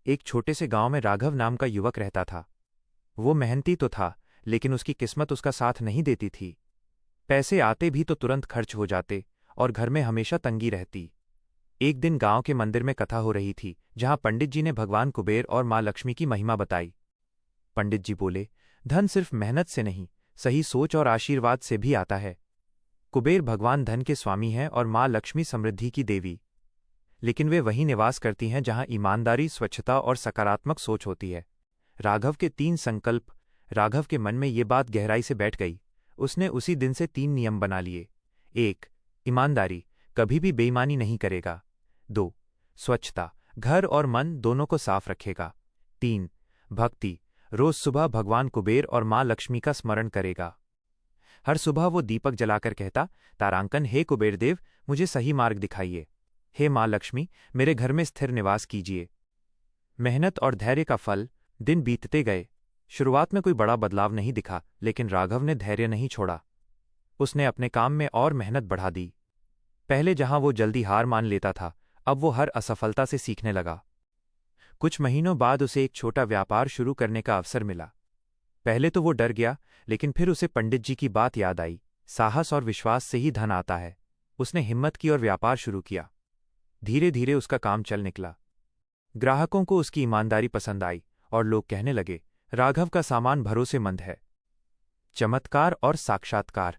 एक छोटे से गांव में राघव नाम का युवक रहता था। वो मेहनती तो था, लेकिन उसकी किस्मत उसका साथ नहीं देती थी। पैसे आते भी तो तुरंत खर्च हो जाते और घर में हमेशा तंगी रहती। एक दिन गांव के मंदिर में कथा हो रही थी, जहां पंडित जी ने भगवान कुबेर और मां लक्ष्मी की महिमा बताई। पंडित जी बोले, धन सिर्फ मेहनत से नहीं, सही सोच और आशीर्वाद से भी आता है। कुबेर भगवान धन के स्वामी हैं और मां लक्ष्मी समृद्धि की देवी। लेकिन वे वहीं निवास करती हैं जहां ईमानदारी, स्वच्छता और सकारात्मक सोच होती है। राघव के 3 संकल्प। राघव के मन में ये बात गहराई से बैठ गई। उसने उसी दिन से 3 नियम बना लिए। 1. ईमानदारी, कभी भी बेईमानी नहीं करेगा। 2. स्वच्छता, घर और मन दोनों को साफ रखेगा। 3. भक्ति, रोज सुबह भगवान कुबेर और मां लक्ष्मी का स्मरण करेगा। हर सुबह वो दीपक जलाकर कहता, तारांकन, हे कुबेरदेव, मुझे सही मार्ग दिखाइए। हे मां लक्ष्मी, मेरे घर में स्थिर निवास कीजिए। मेहनत और धैर्य का फल। दिन बीतते गए। शुरुआत में कोई बड़ा बदलाव नहीं दिखा, लेकिन राघव ने धैर्य नहीं छोड़ा। उसने अपने काम में और मेहनत बढ़ा दी। पहले जहां वो जल्दी हार मान लेता था, अब वो हर असफलता से सीखने लगा। कुछ महीनों बाद उसे एक छोटा व्यापार शुरू करने का अवसर मिला। पहले तो वो डर गया, लेकिन फिर उसे पंडित जी की बात याद आई, साहस और विश्वास से ही धन आता है। उसने हिम्मत की और व्यापार शुरू किया। धीरे धीरे उसका काम चल निकला। ग्राहकों को उसकी ईमानदारी पसंद आई और लोग कहने लगे, राघव का सामान भरोसेमंद है। चमत्कार और साक्षात्कार।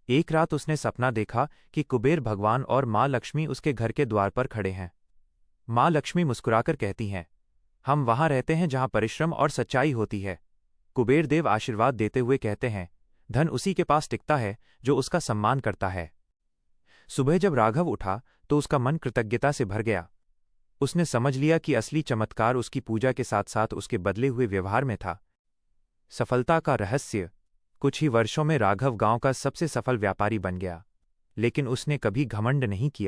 एक रात उसने सपना देखा कि कुबेर भगवान और मां लक्ष्मी उसके घर के द्वार पर खड़े हैं। मां लक्ष्मी मुस्कुराकर कहती हैं, हम वहां रहते हैं जहां परिश्रम और सच्चाई होती है। कुबेर देव आशीर्वाद देते हुए कहते हैं, धन उसी के पास टिकता है जो उसका सम्मान करता है। सुबह जब राघव उठा तो उसका मन कृतज्ञता से भर गया। उसने समझ लिया कि असली चमत्कार उसकी पूजा के साथ साथ उसके बदले हुए व्यवहार में था। सफलता का रहस्य। कुछ ही वर्षों में राघव गांव का सबसे सफल व्यापारी बन गया। लेकिन उसने कभी घमंड नहीं किया।